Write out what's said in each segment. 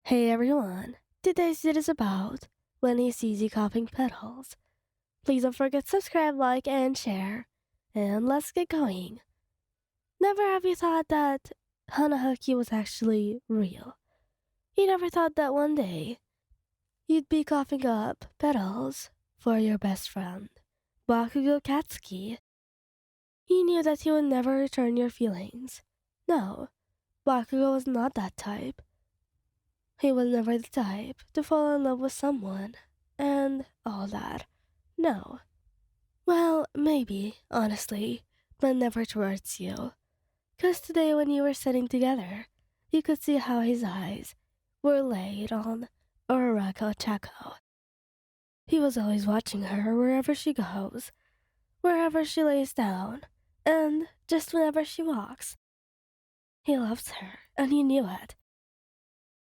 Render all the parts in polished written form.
Hey everyone, today's video is about when he sees you coughing petals. Please don't forget to subscribe, like, and share. And let's get going. Never have you thought that Hanahaki was actually real. You never thought that one day you'd be coughing up petals for your best friend, Bakugou Katsuki. You knew that he would never return your feelings. No, Bakugo was not that type. He was never the type to fall in love with someone and all that. No. Well, maybe, honestly, but never towards you. 'Cause today when you were sitting together, you could see how his eyes were laid on Uraraka Chako. He was always watching her wherever she goes, wherever she lays down, and just whenever she walks. He loves her, and he knew it.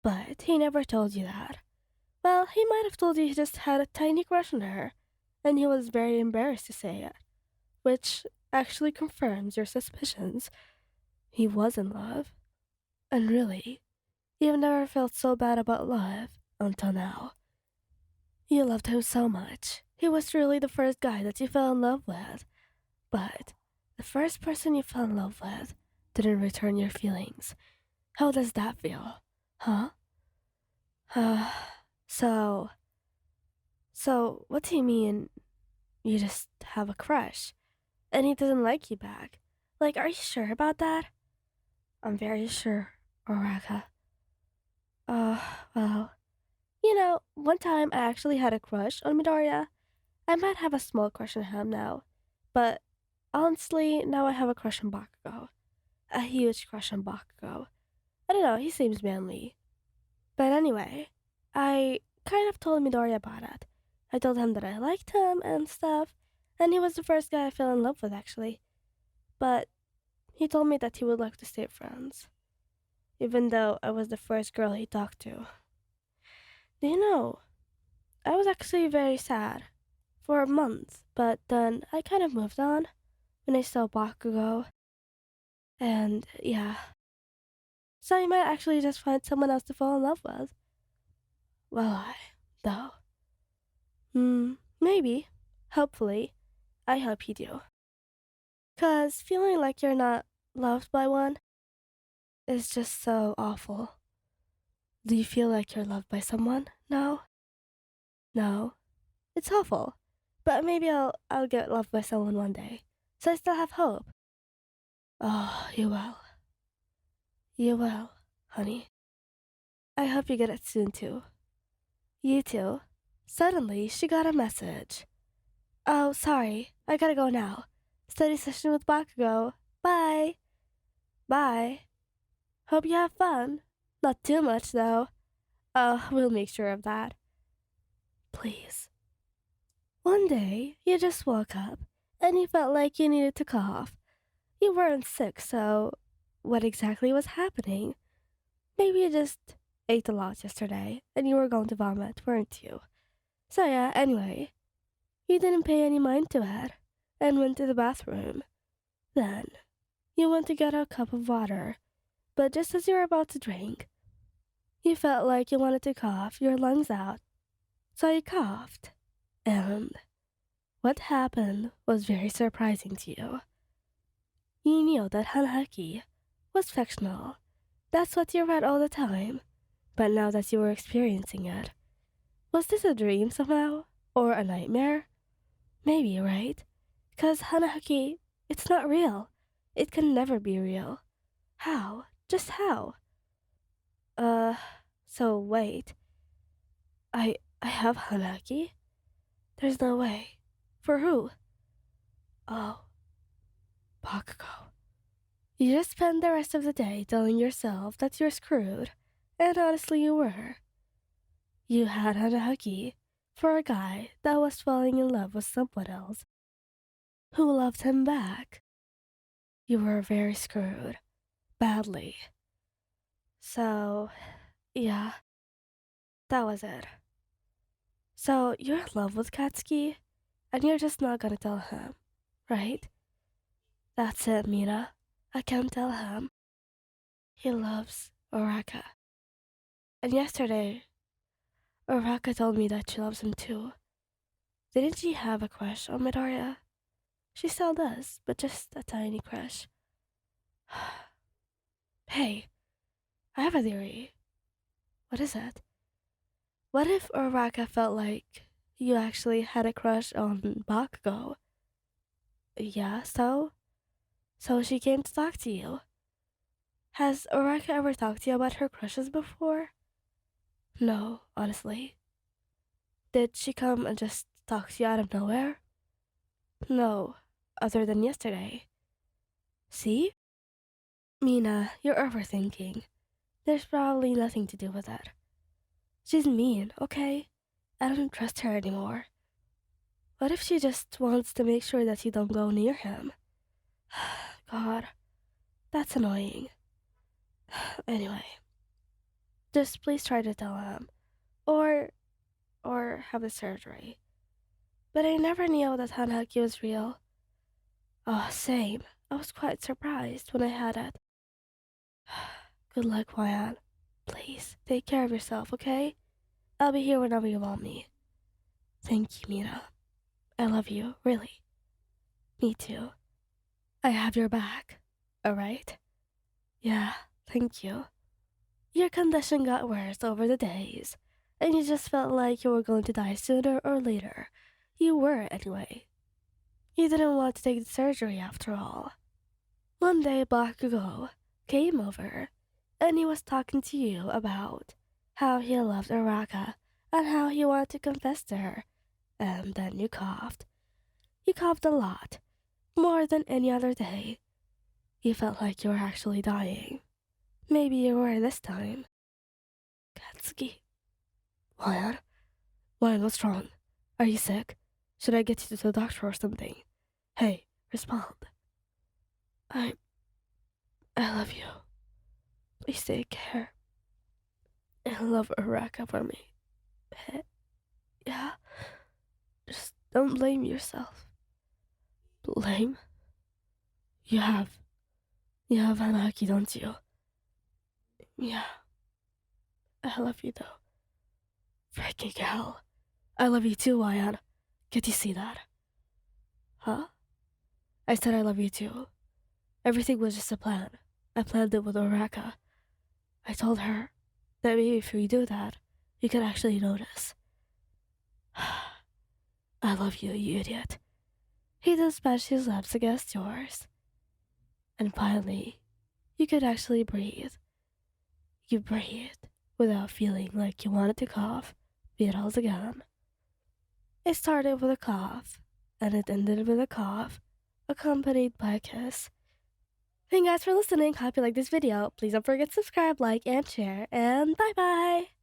But he never told you that. Well, he might have told you he just had a tiny crush on her, and he was very embarrassed to say it, which actually confirms your suspicions. He was in love. And really, you've never felt so bad about love until now. You loved him so much. He was really the first guy that you fell in love with. But the first person you fell in love with didn't return your feelings. How does that feel? Huh? So, what do you mean you just have a crush and he doesn't like you back? Like, are you sure about that? I'm very sure, Uraraka. Uh, well, one time I actually had a crush on Midoriya. I might have a small crush on him now, but honestly, now I have a crush on Bakugo. A huge crush on Bakugo. I don't know, he seems manly. But anyway, I kind of told Midoriya about it. I told him that I liked him and stuff, and he was the first guy I fell in love with actually. But he told me that he would like to stay friends, even though I was the first girl he talked to. Do you know, I was actually very sad for a month, but then I kind of moved on when I saw Bakugo, and yeah. So you might actually just find someone else to fall in love with. Well, though. Maybe. Hopefully. I hope you do. 'Cause feeling like you're not loved by one is just so awful. Do you feel like you're loved by someone now? No. It's awful. But maybe I'll get loved by someone one day. So I still have hope. Oh, you will. You will, honey. I hope you get it soon too. You too. Suddenly, she got a message. Oh, sorry. I gotta go now. Study session with Bakugo. Bye. Bye. Hope you have fun. Not too much, though. Oh, we'll make sure of that. Please. One day, you just woke up, and you felt like you needed to cough. You weren't sick, so what exactly was happening? Maybe you just ate a lot yesterday, and you were going to vomit, weren't you? So yeah, anyway, you didn't pay any mind to it, and went to the bathroom. Then, you went to get a cup of water, but just as you were about to drink, you felt like you wanted to cough your lungs out. So you coughed. And what happened was very surprising to you. You knew that Hanahaki was fictional. That's what you read all the time. But now that you were experiencing it, was this a dream somehow? Or a nightmare? Maybe, right? 'Cause Hanahaki, it's not real. It can never be real. How? Just how? Uh, so wait. I have Hanaki? There's no way. For who? Oh, Bakugo. You just spend the rest of the day telling yourself that you're screwed, and honestly you were. You had Hanaki for a guy that was falling in love with someone else who loved him back. You were very screwed. Badly. So, yeah, that was it. So, you're in love with Katsuki, and you're just not gonna tell him, right? That's it, Mina. I can't tell him. He loves Uraraka. And yesterday, Uraraka told me that she loves him too. Didn't she have a crush on Midoriya? She still does, but just a tiny crush. Hey, I have a theory. What is it? What if Uraraka felt like you actually had a crush on Bakugo? Yeah, so? So she came to talk to you. Has Uraraka ever talked to you about her crushes before? No, honestly. Did she come and just talk to you out of nowhere? No, other than yesterday. See? Mina, you're overthinking. There's probably nothing to do with that. She's mean, okay? I don't trust her anymore. What if she just wants to make sure that you don't go near him? God, that's annoying. Anyway, just please try to tell him. Or have the surgery. But I never knew that Hanahaki was real. Oh, same. I was quite surprised when I had it. Good luck, Wyan. Please, take care of yourself, okay? I'll be here whenever you want me. Thank you, Mira. I love you, really. Me too. I have your back, alright? Yeah, thank you. Your condition got worse over the days, and you just felt like you were going to die sooner or later. You were, anyway. You didn't want to take the surgery after all. One day, Bakugou came over, and he was talking to you about how he loved Uraraka and how he wanted to confess to her, and then you coughed. You coughed a lot, more than any other day. You felt like you were actually dying. Maybe you were this time. Katsuki. Wyan? Wyan, what's wrong? Are you sick? Should I get you to the doctor or something? Hey, respond. I love you. Please take care. And love Uraraka for me. Hey, yeah? Just don't blame yourself. Blame? You have Hanahaki, don't you? Yeah. I love you though. Freaking hell. I love you too, Wyan. Can't you see that? Huh? I said I love you too. Everything was just a plan. I planned it with Uraraka. I told her that maybe if we do that, you could actually notice. I love you, you idiot. He dispatched his lips against yours. And finally, you could actually breathe. You breathed without feeling like you wanted to cough petals again. It started with a cough, and it ended with a cough, accompanied by a kiss. Thank you guys for listening. Hope you liked this video. Please don't forget to subscribe, like, and share, and bye-bye!